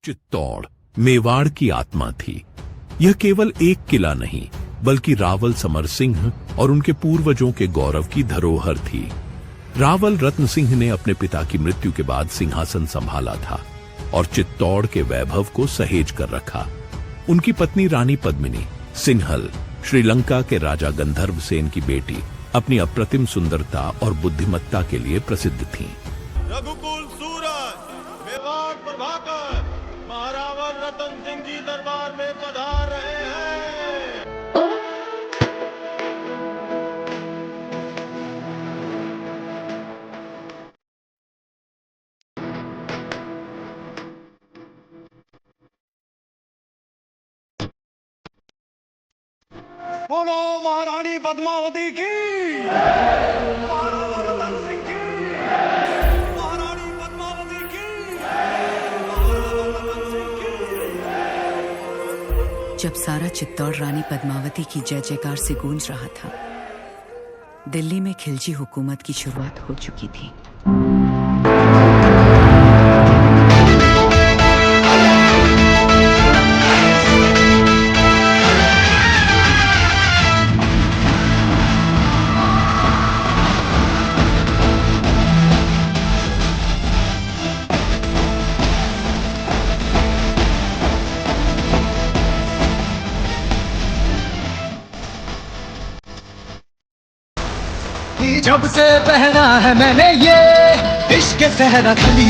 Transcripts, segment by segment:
चित्तौड़ मेवाड़ की आत्मा थी। यह केवल एक किला नहीं बल्कि रावल समर सिंह और उनके पूर्वजों के गौरव की धरोहर थी। रावल रत्न सिंह ने अपने पिता की मृत्यु के बाद सिंहासन संभाला था और चित्तौड़ के वैभव को सहेज कर रखा। उनकी पत्नी रानी पद्मिनी सिंहल श्रीलंका के राजा गंधर्व सेन की बेटी अपनी अप्रतिम सुंदरता और बुद्धिमत्ता के लिए प्रसिद्ध थीं। रघुकुल सूरज मेवाड़ प्रभाकर महारावल रतन सिंह जी दरबार में पधार रहे हैं। बोलो महारानी पद्मावती की, महारावल रतन सिंह की, महारानी पद्मावती की, महारावल रतन सिंह की। जब सारा चित्तौड़ रानी पद्मावती की जय जयकार से गूंज रहा था, दिल्ली में खिलजी हुकूमत की शुरुआत हो चुकी थी। जब से पहना है मैंने ये इश्क सहरा कली।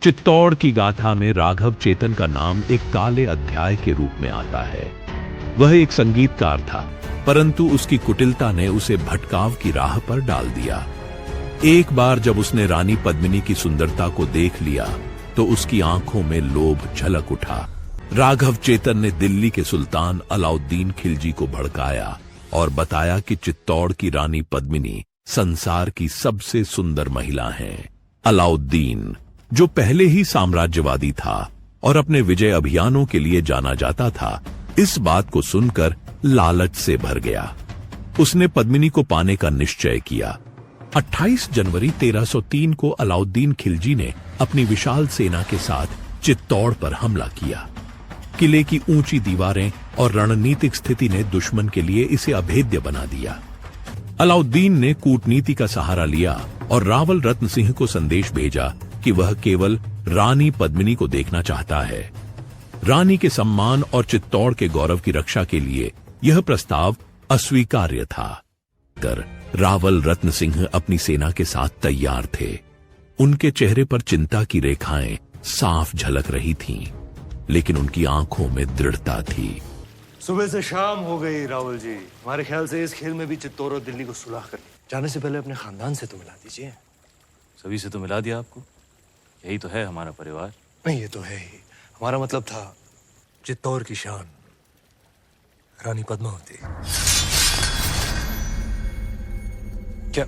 चित्तौड़ की गाथा में राघव चेतन का नाम एक काले अध्याय के रूप में आता है। वह एक संगीतकार था, परंतु उसकी कुटिलता ने उसे भटकाव की राह पर डाल दिया। एक बार जब उसने रानी पद्मिनी की सुंदरता को देख लिया तो उसकी आंखों में लोभ झलक उठा। राघव चेतन ने दिल्ली के सुल्तान अलाउद्दीन खिलजी को भड़काया और बताया कि चित्तौड़ की रानी पद्मिनी संसार की सबसे सुंदर महिला है। अलाउद्दीन, जो पहले ही साम्राज्यवादी था और अपने विजय अभियानों के लिए जाना जाता था, इस बात को सुनकर लालच से भर गया। उसने पद्मिनी को पाने का निश्चय किया। 28 जनवरी 1303 को अलाउद्दीन खिलजी ने अपनी विशाल सेना के साथ चित्तौड़ पर हमला किया। किले की ऊंची दीवारें और रणनीतिक स्थिति ने दुश्मन के लिए इसे अभेद्य बना दिया। अलाउद्दीन ने कूटनीति का सहारा लिया और रावल रत्न सिंह को संदेश भेजा कि वह केवल रानी पद्मिनी को देखना चाहता है। रानी के सम्मान और चित्तौड़ के गौरव की रक्षा के लिए यह प्रस्ताव अस्वीकार्य था। रावल रत्न सिंह अपनी सेना के साथ तैयार थे। उनके चेहरे पर चिंता की रेखाएं साफ झलक रही थीं, लेकिन उनकी आंखों में दृढ़ता थी। सुबह से शाम हो गई रावल जी। हमारे ख्याल से इस खेल में भी चित्तौड़ और दिल्ली को सुलह कर जाने से पहले अपने खानदान से तो मिला दीजिए। सभी से तो मिला दिया आपको, यही तो है हमारा परिवार। नहीं, ये तो है ही। हमारा मतलब था चित्तौड़ की शान रानी पद्मावती। क्या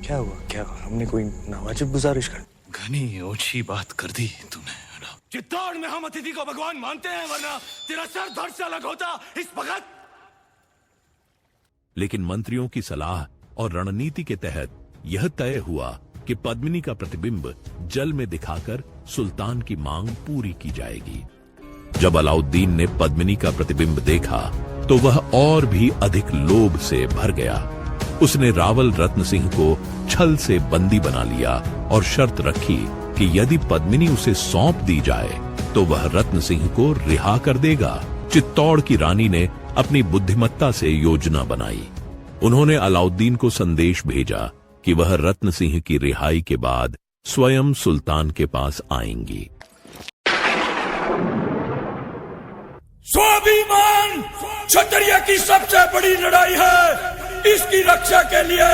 क्या हुआ? क्या हमने कोई नावाजिब गुजारिश कर? घनी ओछी बात कर दी तूने। चित्तौड़ में हम अतिथि को भगवान मानते हैं, वरना तेरा सर धड़ से अलग होता इस वक्त। लेकिन मंत्रियों की सलाह और रणनीति के तहत यह तय हुआ कि पद्मिनी का प्रतिबिंब जल में दिखाकर सुल्तान की मांग पूरी की जाएगी। जब अलाउद्दीन ने पद्मिनी का प्रतिबिंब देखा तो वह और भी अधिक लोभ से भर गया। उसने रावल रत्न सिंह को छल से बंदी बना लिया और शर्त रखी कि यदि पद्मिनी उसे सौंप दी जाए तो वह रत्न सिंह को रिहा कर देगा। चित्तौड़ की रानी ने अपनी बुद्धिमत्ता से योजना बनाई। उन्होंने अलाउद्दीन को संदेश भेजा कि वह रत्न सिंह की रिहाई के बाद स्वयं सुल्तान के पास आएंगी। स्वाभिमान क्षत्रिय की सबसे बड़ी लड़ाई है। इसकी रक्षा के लिए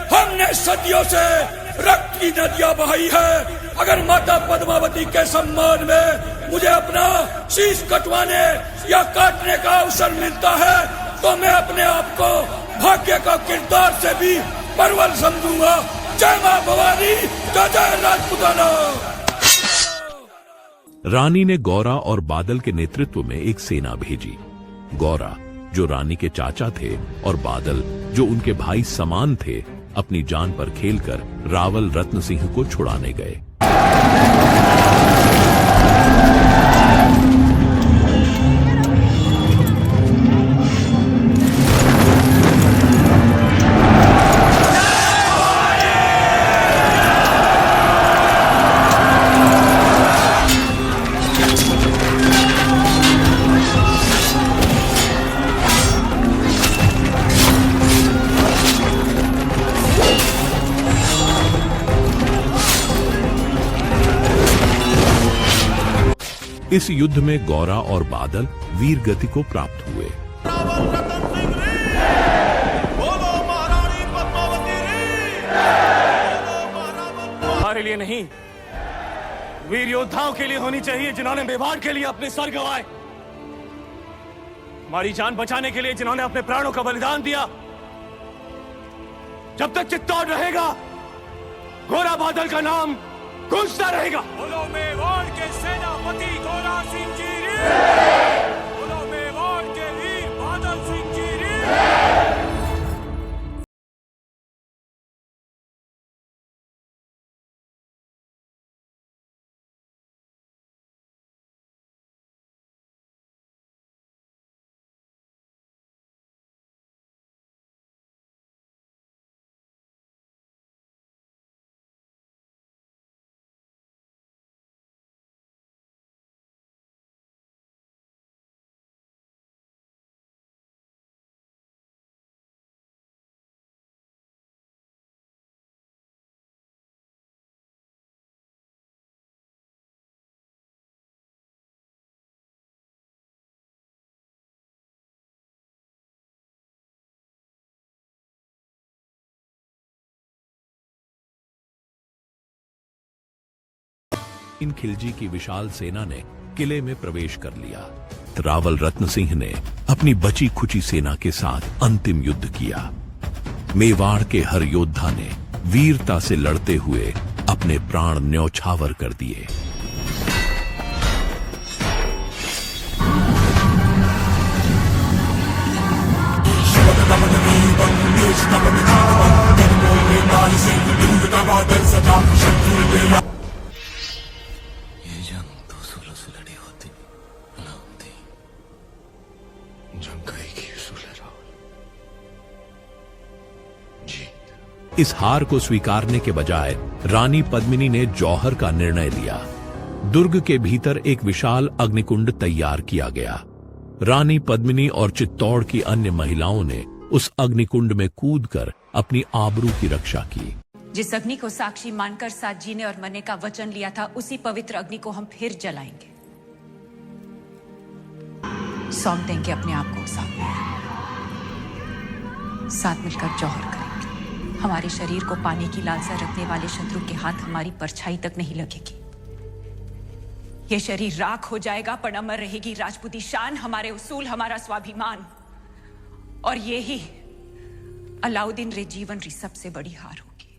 हमने सदियों से रक्त की नदियां बहाई है। अगर माता पद्मावती के सम्मान में मुझे अपना शीश कटवाने या काटने का अवसर मिलता है तो मैं अपने आप को भाग्य का किरदार से भी परवल समझूंगा। जय मां भवानी, जय राजपुताना। रानी ने गौरा और बादल के नेतृत्व में एक सेना भेजी। गौरा, जो रानी के चाचा थे, और बादल, जो उनके भाई समान थे, अपनी जान पर खेलकर रावल रत्न सिंह को छुड़ाने गए। इस युद्ध में गौरा और बादल वीर गति को प्राप्त हुए। हमारे लिए नहीं, वीर योद्धाओं के लिए होनी चाहिए जिन्होंने मेवाड़ के लिए अपने सर गंवाए, हमारी जान बचाने के लिए जिन्होंने अपने प्राणों का बलिदान दिया। जब तक चित्तौड़ रहेगा, गोरा बादल का नाम गूंजता रहेगा। बोलो मेवाड़ के सेनापति गोरा सिंह जी रे, बोलो मेवाड़ के वीर बादल सिंह जी रे। इन खिलजी की विशाल सेना ने किले में प्रवेश कर लिया। रावल रत्न सिंह ने अपनी बची खुची सेना के साथ अंतिम युद्ध किया। मेवाड़ के हर योद्धा ने वीरता से लड़ते हुए अपने प्राण न्यौछावर कर दिए। ये जंग तो सुलह सुलड़ी होती ना होती। जंग का एक ही उसूल है रावल, जीत। इस हार को स्वीकारने के बजाय रानी पद्मिनी ने जौहर का निर्णय लिया। दुर्ग के भीतर एक विशाल अग्निकुंड तैयार किया गया। रानी पद्मिनी और चित्तौड़ की अन्य महिलाओं ने उस अग्निकुंड में कूदकर अपनी आबरू की रक्षा की। जिस अग्नि को साक्षी मानकर साथ जीने और मरने का वचन लिया था, उसी पवित्र अग्नि को हम फिर जलाएंगे। सौंप देंगे अपने आप को सामने, साथ मिलकर जौहर करेंगे। हमारे शरीर को पाने की लालसा रखने वाले शत्रु के हाथ हमारी परछाई तक नहीं लगेगी। यह शरीर राख हो जाएगा पर अमर रहेगी राजपूती शान, हमारे उसूल, हमारा स्वाभिमान। और ये ही अलाउद्दीन रे जीवन री सबसे बड़ी हार होगी।